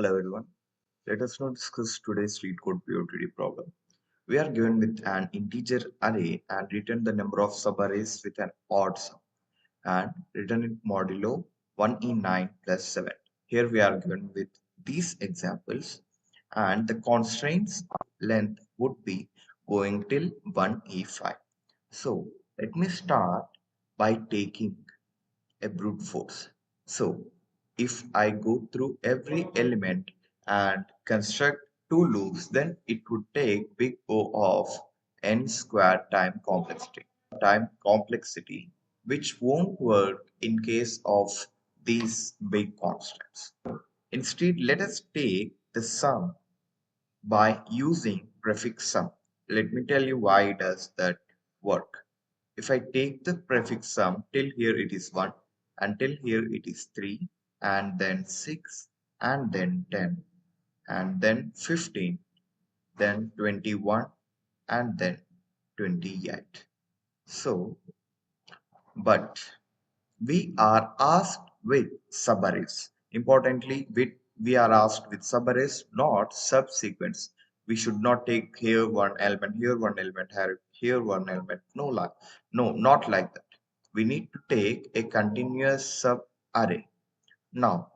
Hello everyone. Let us now discuss today's LeetCode POTD problem. We are given with an integer array and return the number of subarrays with an odd sum and return it modulo 1e9 plus 7. Here we are given with these examples and the constraints length would be going till 1e5. So let me start by taking a brute force. So if I go through every element and construct two loops, then it would take big O of n squared time complexity, which won't work in case of these big constants. Instead, let us take the sum by using prefix sum. Let me tell you why does that work. If I take the prefix sum till here it is 1 and till here it is 3 and then 6 and then 10 and then 15 then 21 and then 28. So but we are asked with subarrays. Importantly, we are asked with subarrays, not subsequence. We should not take here one element, here one element, here one element. No, not like that. We need to take a continuous subarray. Now,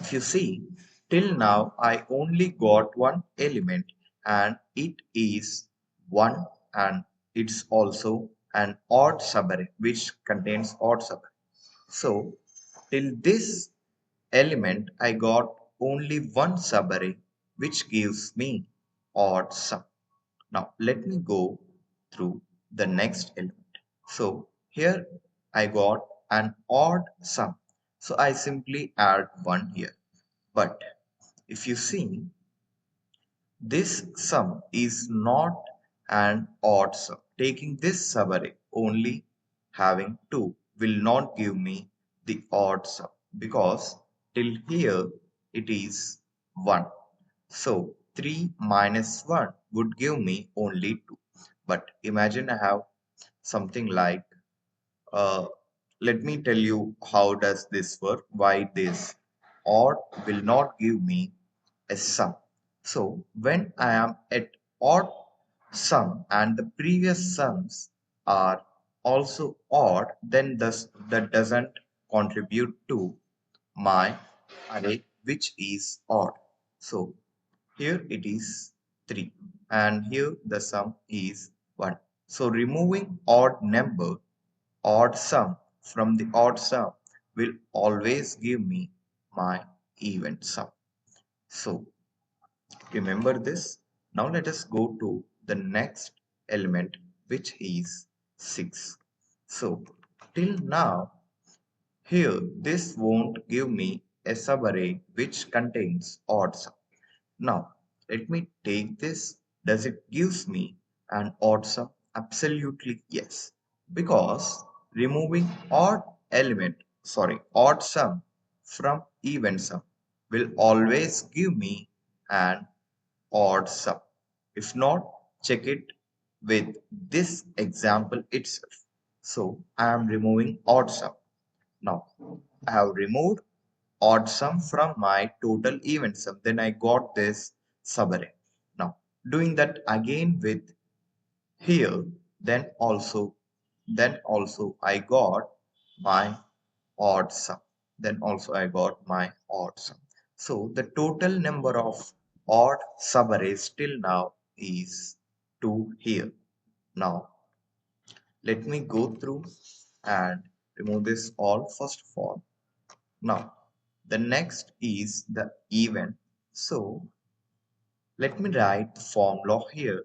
if you see, till now I only got one element and it is 1 and it's also an odd subarray which contains odd subarray. So till this element I got only one subarray which gives me odd sum. Now let me go through the next element. So here I got an odd sum. So I simply add 1 here. But if you see, this sum is not an odd sum. Taking this subarray only having 2 will not give me the odd sum because till here it is 1. So 3 minus 1 would give me only 2. But imagine I have something like, let me tell you how does this work, why this odd will not give me a sum. So when I am at odd sum and the previous sums are also odd, then that doesn't contribute to my array which is odd. So here it is 3 and here the sum is 1. So removing odd sum from the odd sum will always give me my even sum. So remember this. Now let us go to the next element which is 6. So till now here this won't give me a subarray which contains odd sum. Now let me take this. Does it gives me an odd sum? Absolutely yes. Because removing odd sum from even sum will always give me an odd sum. If not, check it with this example itself. So I am removing odd sum. Now I have removed odd sum from my total even sum. Then I got this subarray. Now doing that again with here, then also I got my odd sum. Then also I got my odd sum. So the total number of odd subarrays till now is 2 here. Now let me go through and remove this all first of all. Now the next is the even. So let me write the formula here.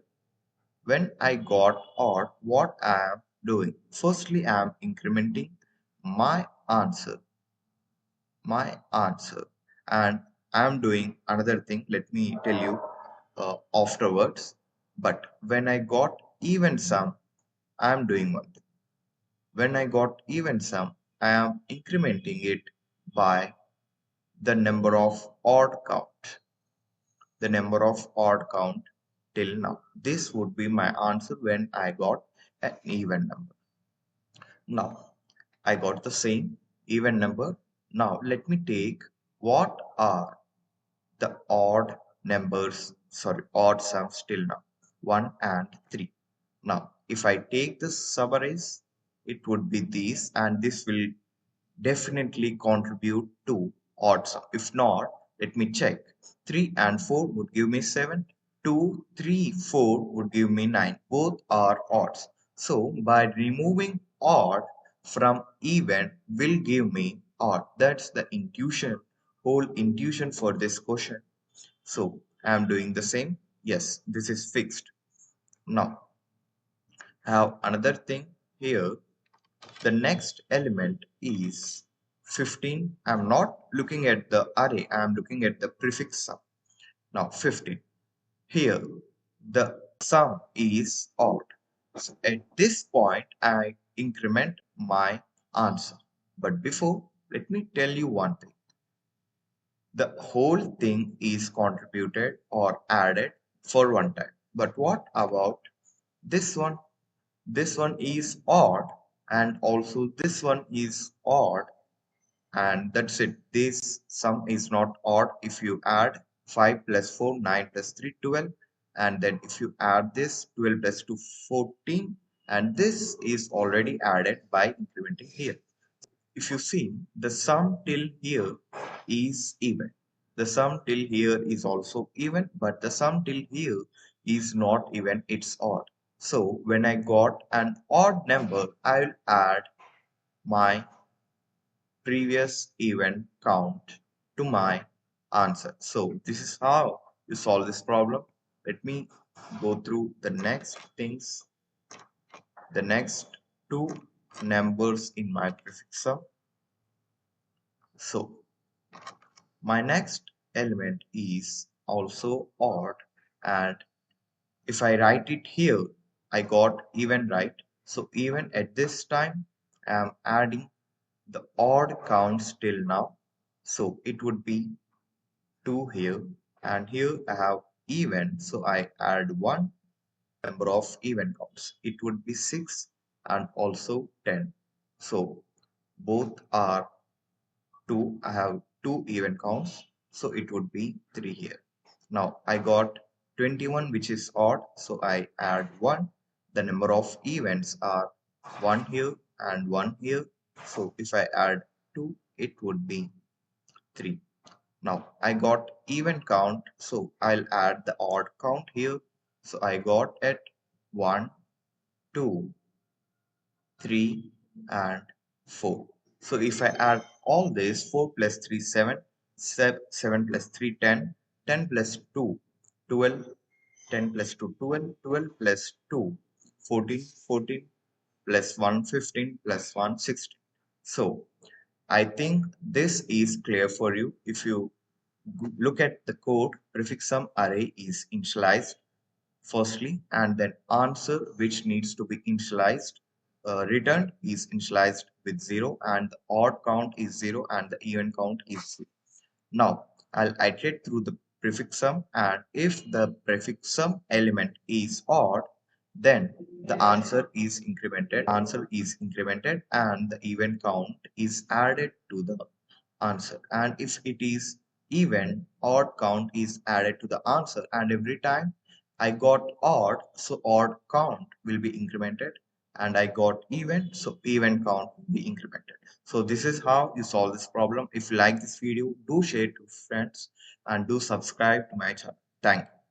When I got odd, what I am doing? Firstly, I am incrementing my answer, and I am doing another thing. Let me tell you afterwards. But when I got even sum, I am doing one thing. When I got even sum, I am incrementing it by the number of odd count. The number of odd count till now. This would be my answer when I got an even number. Now I got the same even number. Now let me take what are the odd sums till now, 1 and 3. Now, if I take the subarrays, it would be these, and this will definitely contribute to odd sum. If not, let me check. 3 and 4 would give me 7. 2, 3, 4 would give me 9. Both are odds. So by removing odd from even will give me odd. That's the whole intuition for this question. So I am doing the same. Yes, this is fixed. Now, I have another thing here. The next element is 15. I'm not looking at the array, I'm looking at the prefix sum. Now 15. Here, the sum is odd. So at this point, I increment my answer. But before, let me tell you one thing. The whole thing is contributed or added for one time. But what about this one? This one is odd, and also this one is odd, and that's it. This sum is not odd. If you add 5 plus 4, 9 plus 3, 12, and then if you add this 12 plus 2, 14, and this is already added by incrementing here. If you see, the sum till here is even. The sum till here is also even, but the sum till here is not even, it's odd. So when I got an odd number, I'll add my previous even count to my answer. So this is how you solve this problem. Let me go through the next things, the next two numbers in my prefix sum. So my next element is also odd, and if I write it here, I got even, right? So even at this time, I am adding the odd counts till now. So it would be 2 here, and here I have even, so I add 1 number of even counts. It would be 6 and also 10. So both are 2. I have 2 even counts, so it would be 3 here. Now I got 21, which is odd, so I add 1. The number of events are 1 here and 1 here, so if I add 2, it would be 3. Now I got even count, so I'll add the odd count here. So I got at 1, 2, 3, and 4. So if I add all this, 4 plus 3, 7, 7 plus 3, 10, 10 plus 2, 12, 10 plus 2, 12, 12 plus 2, 14, 14 plus 1, 15 plus 1, 16. So I think this is clear for you. If you look at the code, prefix sum array is initialized firstly, and then answer, which needs to be initialized, returned is initialized with 0, and the odd count is 0 and the even count is 0. Now I'll iterate through the prefix sum, and if the prefix sum element is odd, then the answer is incremented and the even count is added to the answer. And if it is even, odd count is added to the answer, and every time I got odd, so odd count will be incremented, and I got even, so even count will be incremented. So this is how you solve this problem. If you like this video, do share it to friends and do subscribe to my channel. Thank you.